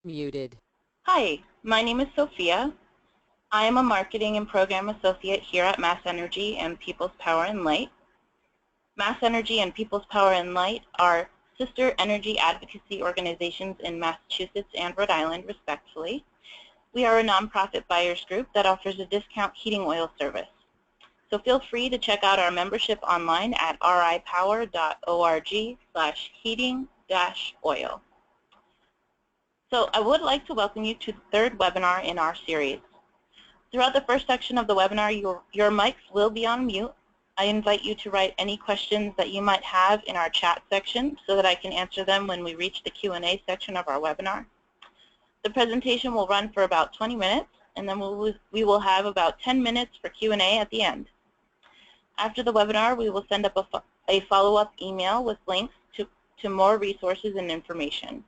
Muted. Hi, my name is Sophia. I am a Marketing and Program Associate here at Mass Energy and People's Power and Light. Mass Energy and People's Power and Light are sister energy advocacy organizations in Massachusetts and Rhode Island, respectively. We are a nonprofit buyers group that offers a discount heating oil service. So feel free to check out our membership online at ripower.org/heating-oil. So I would like to welcome you to the third webinar in our series. Throughout the first section of the webinar, your mics will be on mute. I invite you to write any questions that you might have in our chat section so that I can answer them when we reach the Q&A section of our webinar. The presentation will run for about 20 minutes, and then we will have about 10 minutes for Q&A at the end. After the webinar, we will send up a follow-up email with links to more resources and information.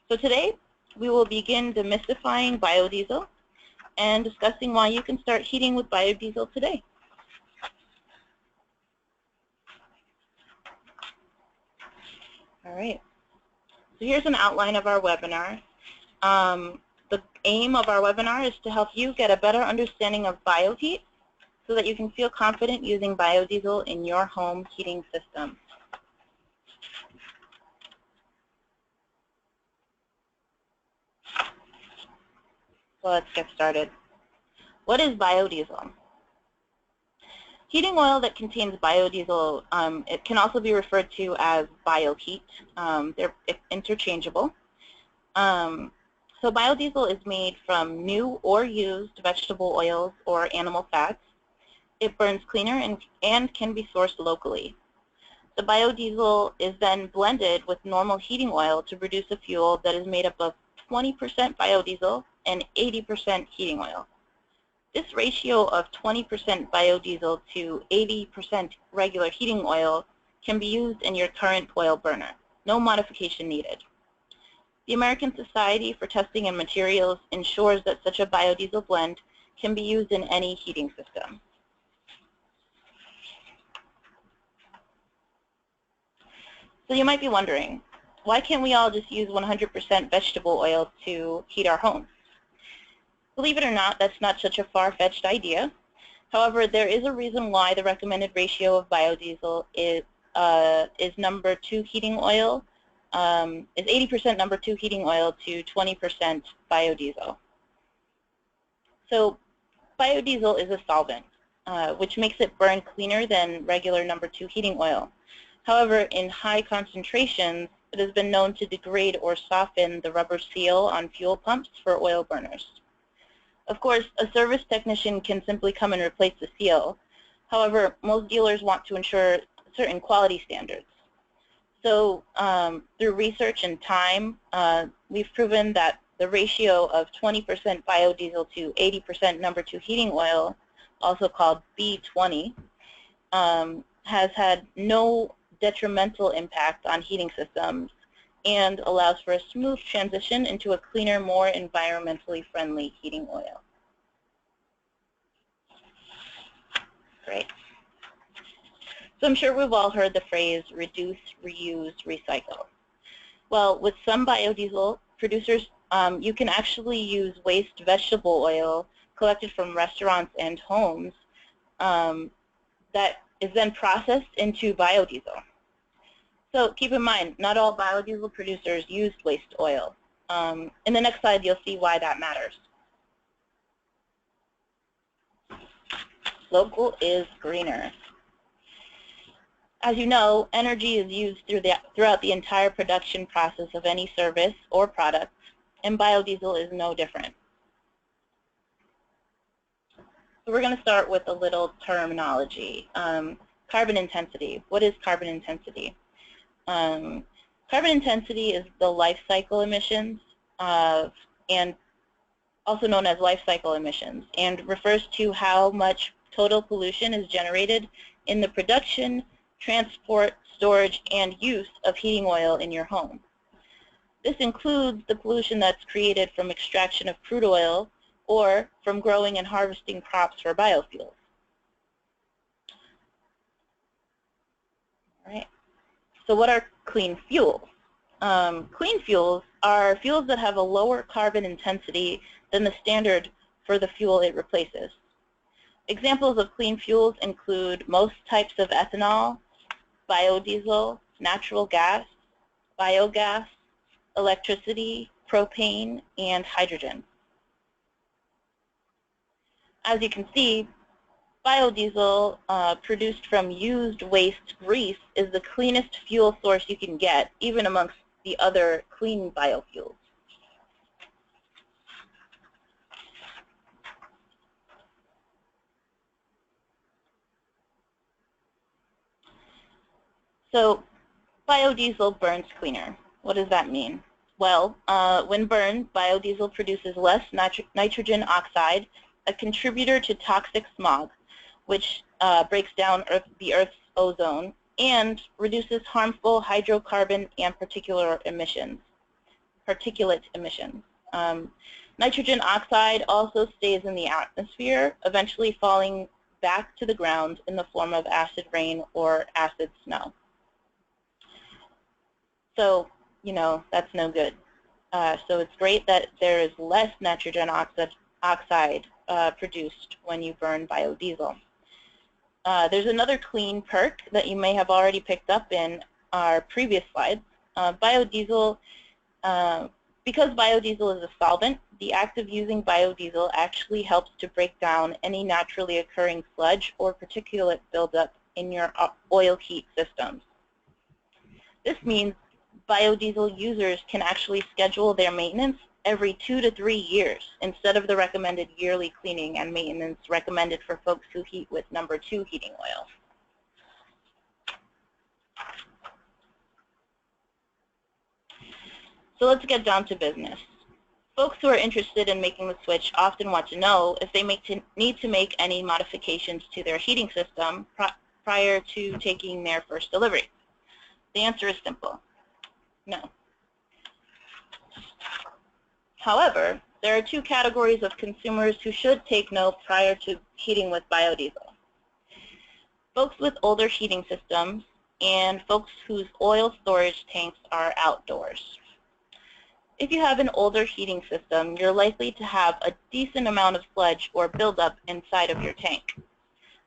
So today, we will begin demystifying biodiesel and discussing why you can start heating with biodiesel today. All right, so here's an outline of our webinar. The aim of our webinar is to help you get a better understanding of bioheat so that you can feel confident using biodiesel in your home heating system. So let's get started. What is biodiesel? Heating oil that contains biodiesel, it can also be referred to as bioheat. They're interchangeable. So biodiesel is made from new or used vegetable oils or animal fats. It burns cleaner and can be sourced locally. The biodiesel is then blended with normal heating oil to produce a fuel that is made up of 20% biodiesel and 80% heating oil. This ratio of 20% biodiesel to 80% regular heating oil can be used in your current oil burner. No modification needed. The American Society for Testing and Materials ensures that such a biodiesel blend can be used in any heating system. So you might be wondering, why can't we all just use 100% vegetable oil to heat our homes? Believe it or not, that's not such a far-fetched idea. However, there is a reason why the recommended ratio of biodiesel is number 2 heating oil, is 80% number 2 heating oil to 20% biodiesel. So biodiesel is a solvent, which makes it burn cleaner than regular number 2 heating oil. However, in high concentrations, it has been known to degrade or soften the rubber seal on fuel pumps for oil burners. Of course, a service technician can simply come and replace the seal. However, most dealers want to ensure certain quality standards. So through research and time, we've proven that the ratio of 20% biodiesel to 80% number 2 heating oil, also called B20, has had no detrimental impact on heating systems and allows for a smooth transition into a cleaner, more environmentally friendly heating oil. Great. So I'm sure we've all heard the phrase reduce, reuse, recycle. Well, with some biodiesel producers, you can actually use waste vegetable oil collected from restaurants and homes that is then processed into biodiesel. So keep in mind, not all biodiesel producers use waste oil. In the next slide, you'll see why that matters. Local is greener. As you know, energy is used throughout the entire production process of any service or product, and biodiesel is no different. So we're going to start with a little terminology. Carbon intensity. What is carbon intensity? Carbon intensity is the life cycle emissions, and also known as life cycle emissions, and refers to how much total pollution is generated in the production, transport, storage, and use of heating oil in your home. This includes the pollution that's created from extraction of crude oil or from growing and harvesting crops for biofuels. All right. So what are clean fuels? Clean fuels are fuels that have a lower carbon intensity than the standard for the fuel it replaces. Examples of clean fuels include most types of ethanol, biodiesel, natural gas, biogas, electricity, propane, and hydrogen. As you can see, biodiesel produced from used waste grease is the cleanest fuel source you can get, even amongst the other clean biofuels. So biodiesel burns cleaner. What does that mean? Well, when burned, biodiesel produces less nitrogen oxide, a contributor to toxic smog, which breaks down the Earth's ozone and reduces harmful hydrocarbon and particulate emissions. Nitrogen oxide also stays in the atmosphere, eventually falling back to the ground in the form of acid rain or acid snow. So, you know, that's no good. So it's great that there is less nitrogen oxide produced when you burn biodiesel. There's another clean perk that you may have already picked up in our previous slides. Biodiesel, because biodiesel is a solvent, the act of using biodiesel actually helps to break down any naturally occurring sludge or particulate buildup in your oil heat systems. This means biodiesel users can actually schedule their maintenance every 2 to 3 years instead of the recommended yearly cleaning and maintenance recommended for folks who heat with number 2 heating oil. So let's get down to business. Folks who are interested in making the switch often want to know if they need to make any modifications to their heating system prior to taking their first delivery. The answer is simple. No. However, there are 2 categories of consumers who should take note prior to heating with biodiesel. Folks with older heating systems and folks whose oil storage tanks are outdoors. If you have an older heating system, you're likely to have a decent amount of sludge or buildup inside of your tank.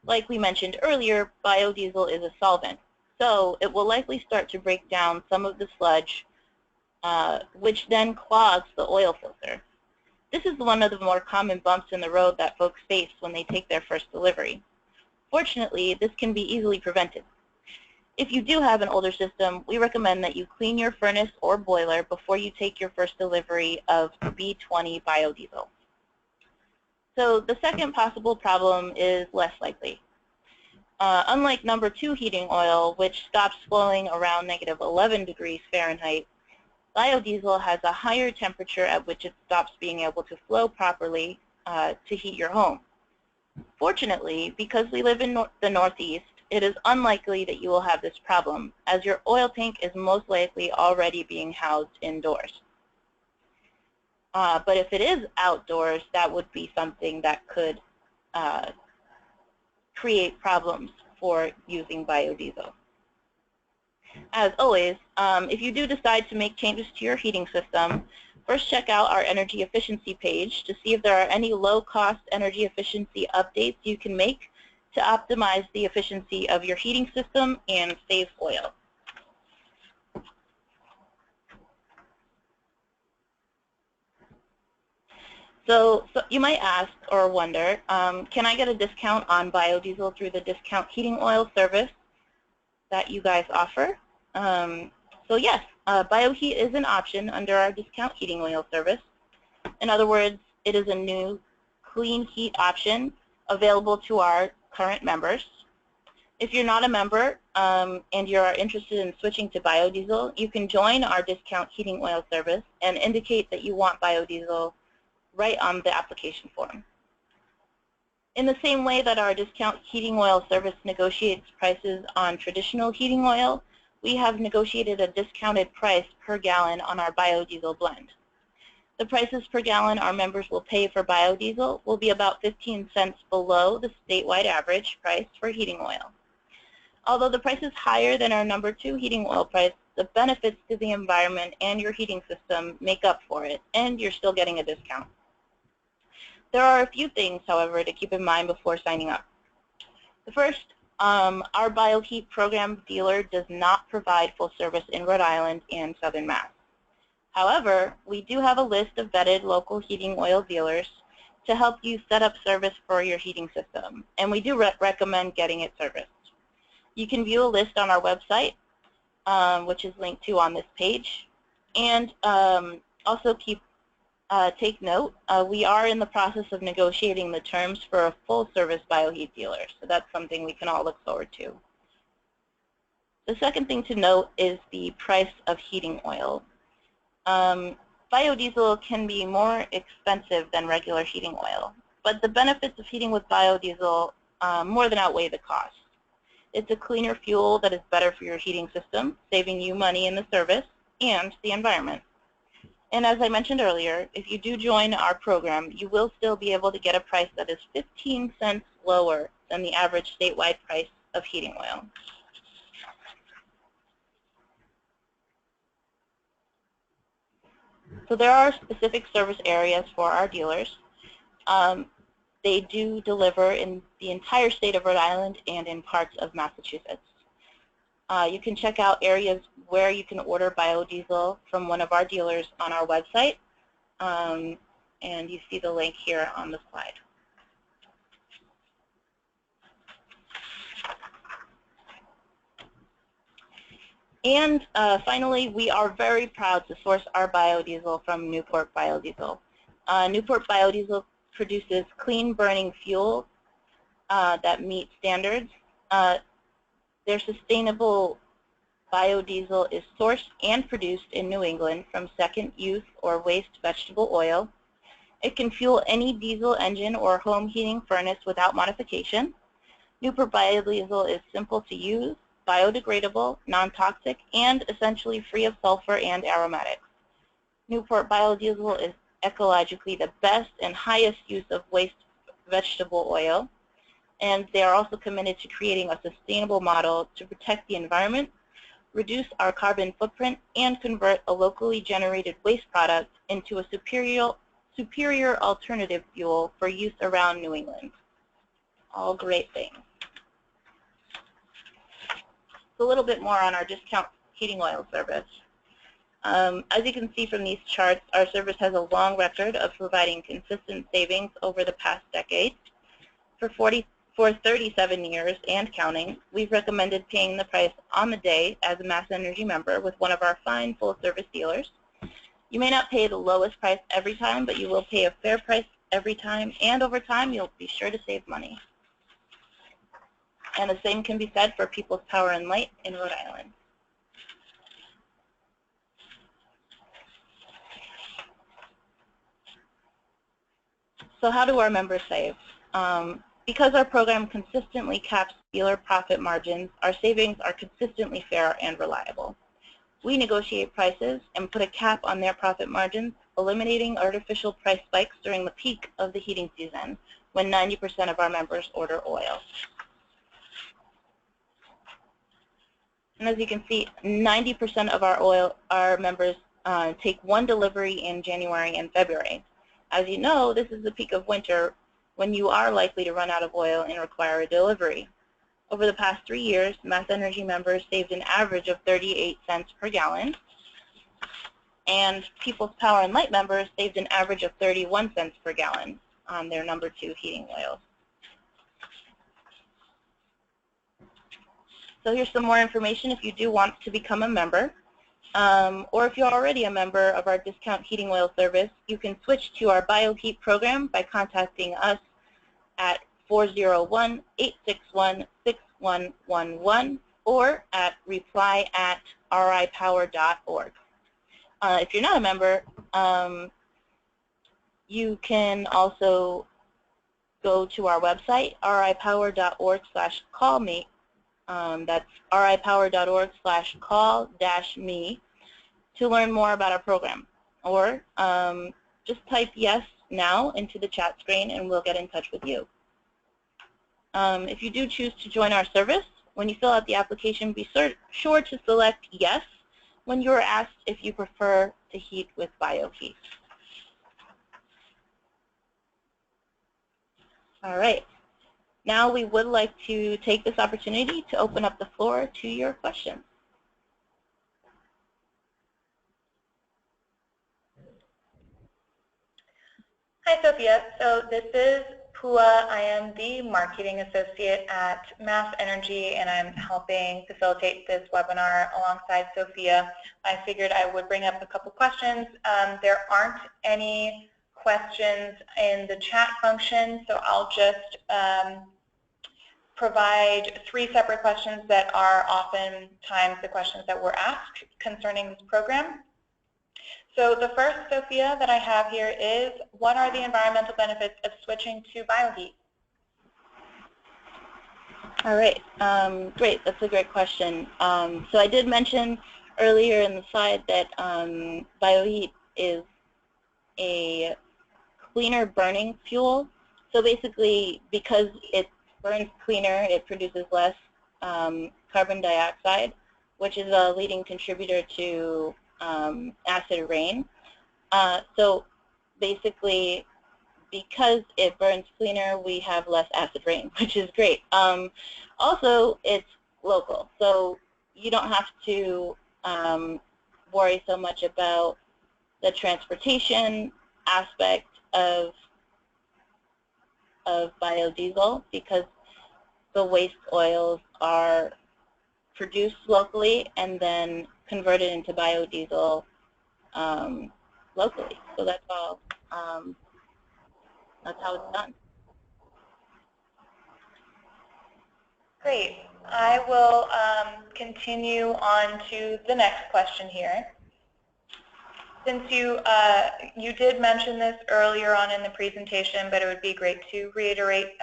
Like we mentioned earlier, biodiesel is a solvent, so it will likely start to break down some of the sludge, which then clogs the oil filter. This is one of the more common bumps in the road that folks face when they take their first delivery. Fortunately, this can be easily prevented. If you do have an older system, we recommend that you clean your furnace or boiler before you take your first delivery of B20 biodiesel. So the second possible problem is less likely. Unlike number 2 heating oil, which stops flowing around -11 degrees Fahrenheit, biodiesel has a higher temperature at which it stops being able to flow properly to heat your home. Fortunately, because we live in the Northeast, it is unlikely that you will have this problem, as your oil tank is most likely already being housed indoors. But if it is outdoors, that would be something that could create problems for using biodiesel. As always, if you do decide to make changes to your heating system, first check out our energy efficiency page to see if there are any low-cost energy efficiency updates you can make to optimize the efficiency of your heating system and save oil. So you might ask or wonder, can I get a discount on biodiesel through the discount heating oil service that you guys offer? So yes, BioHeat is an option under our discount heating oil service. In other words, it is a new clean heat option available to our current members. If you're not a member and you're interested in switching to biodiesel, you can join our discount heating oil service and indicate that you want biodiesel right on the application form. In the same way that our discount heating oil service negotiates prices on traditional heating oil, we have negotiated a discounted price per gallon on our biodiesel blend. The prices per gallon our members will pay for biodiesel will be about 15 cents below the statewide average price for heating oil. Although the price is higher than our number 2 heating oil price, the benefits to the environment and your heating system make up for it, and you're still getting a discount. There are a few things, however, to keep in mind before signing up. The first, our BioHeat program dealer does not provide full service in Rhode Island and Southern Mass. However, we do have a list of vetted local heating oil dealers to help you set up service for your heating system, and we do recommend getting it serviced. You can view a list on our website, which is linked to on this page, and also take note, we are in the process of negotiating the terms for a full-service BioHeat dealer, so that's something we can all look forward to. The second thing to note is the price of heating oil. Biodiesel can be more expensive than regular heating oil, but the benefits of heating with biodiesel more than outweigh the cost. It's a cleaner fuel that is better for your heating system, saving you money in the service and the environment. And as I mentioned earlier, if you do join our program, you will still be able to get a price that is 15 cents lower than the average statewide price of heating oil. So there are specific service areas for our dealers. They do deliver in the entire state of Rhode Island and in parts of Massachusetts. You can check out areas where you can order biodiesel from one of our dealers on our website, and you see the link here on the slide. And finally, we are very proud to source our biodiesel from Newport Biodiesel. Newport Biodiesel produces clean burning fuel that meet standards. Their sustainable biodiesel is sourced and produced in New England from second use or waste vegetable oil. It can fuel any diesel engine or home heating furnace without modification. Newport Biodiesel is simple to use, biodegradable, non-toxic, and essentially free of sulfur and aromatics. Newport Biodiesel is ecologically the best and highest use of waste vegetable oil, and they are also committed to creating a sustainable model to protect the environment, reduce our carbon footprint, and convert a locally generated waste product into a superior alternative fuel for use around New England. All great things. A little bit more on our discount heating oil service. As you can see from these charts, our service has a long record of providing consistent savings over the past decade. For 37 years and counting, we've recommended paying the price on the day as a Mass Energy member with one of our fine full-service dealers. You may not pay the lowest price every time, but you will pay a fair price every time, and over time you'll be sure to save money. And the same can be said for People's Power and Light in Rhode Island. So how do our members save? Because our program consistently caps dealer profit margins, our savings are consistently fair and reliable. We negotiate prices and put a cap on their profit margins, eliminating artificial price spikes during the peak of the heating season when 90% of our members order oil. And as you can see, 90% of our members take one delivery in January and February. As you know, this is the peak of winter when you are likely to run out of oil and require a delivery. Over the past 3 years, Mass Energy members saved an average of 38 cents per gallon, and People's Power and Light members saved an average of 31 cents per gallon on their number 2 heating oils. So here's some more information if you do want to become a member. Or if you're already a member of our discount heating oil service, you can switch to our BioHeat program by contacting us at 401-861-6111 or at reply@ripower.org. If you're not a member, you can also go to our website, ripower.org/callme. That's ripower.org/call-me to learn more about our program. Or just type yes now into the chat screen and we'll get in touch with you. If you do choose to join our service, when you fill out the application, be sure to select yes when you were asked if you prefer to heat with bioheat. All right. Now we would like to take this opportunity to open up the floor to your questions. Hi, Sophia. So this is Pua. I am the marketing associate at Mass Energy, and I'm helping facilitate this webinar alongside Sophia. I figured I would bring up a couple questions. There aren't any questions in the chat function, so I'll just provide 3 separate questions that are oftentimes the questions that were asked concerning this program. So the first, Sophia, that I have here is, what are the environmental benefits of switching to bioheat? All right, great. That's a great question. So I did mention earlier in the slide that bioheat is a cleaner burning fuel. So basically, because it burns cleaner, it produces less carbon dioxide, which is a leading contributor to acid rain. So basically, because it burns cleaner, we have less acid rain, which is great. Also, it's local, so you don't have to worry so much about the transportation aspect of biodiesel, because the waste oils are produced locally and then converted into biodiesel locally. So that's all. That's how it's done. Great. I will continue on to the next question here. Since you did mention this earlier on in the presentation, but it would be great to reiterate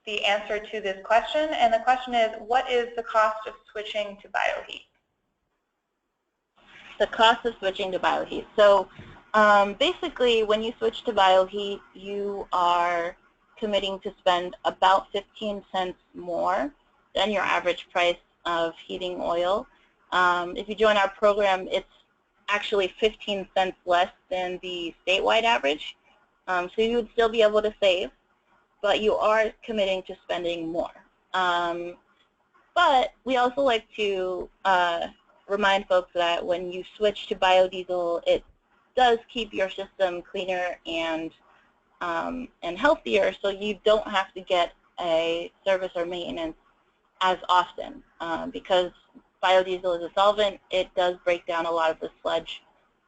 the answer to this question. And the question is, what is the cost of switching to bioheat? The cost of switching to bioheat. So basically, when you switch to bioheat, you are committing to spend about 15 cents more than your average price of heating oil. If you join our program, it's actually 15 cents less than the statewide average. So you would still be able to save, but you are committing to spending more. But we also like to remind folks that when you switch to biodiesel, it does keep your system cleaner and healthier, so you don't have to get a service or maintenance as often. Because biodiesel is a solvent, it does break down a lot of the sludge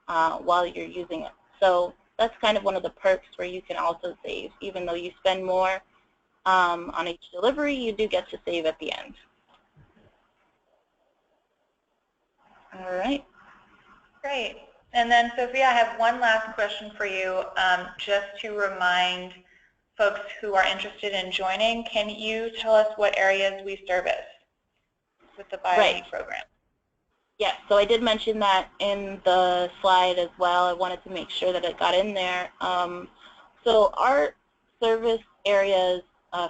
while you're using it. So that's kind of one of the perks where you can also save. Even though you spend more on each delivery, you do get to save at the end. All right. Great. And then, Sophia, I have one last question for you, just to remind folks who are interested in joining. Can you tell us what areas we service with the bioheat program? Yeah, so I did mention that in the slide as well. I wanted to make sure that it got in there. So our service areas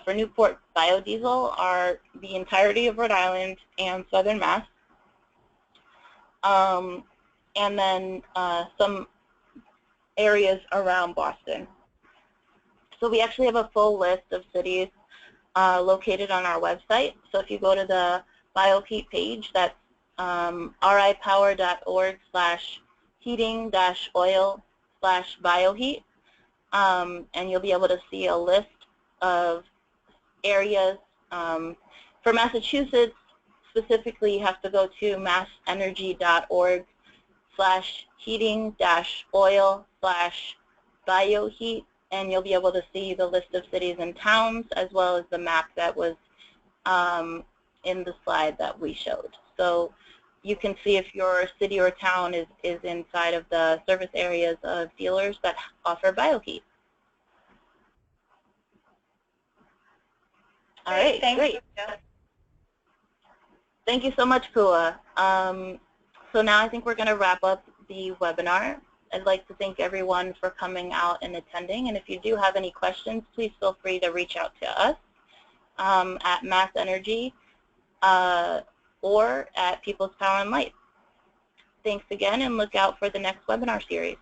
for Newport Biodiesel are the entirety of Rhode Island and Southern Mass. And then some areas around Boston. So we actually have a full list of cities located on our website. So if you go to the bioheat page, that's ripower.org/heating-oil/bioheat, and you'll be able to see a list of areas. For Massachusetts, specifically, you have to go to massenergy.org/heating-oil/bioheat, and you'll be able to see the list of cities and towns as well as the map that was in the slide that we showed. So you can see if your city or town is inside of the service areas of dealers that offer bioheat. All right, great. Thank you so much, Pua. So now I think we're going to wrap up the webinar. I'd like to thank everyone for coming out and attending. And if you do have any questions, please feel free to reach out to us at Mass Energy or at People's Power and Light. Thanks again, and look out for the next webinar series.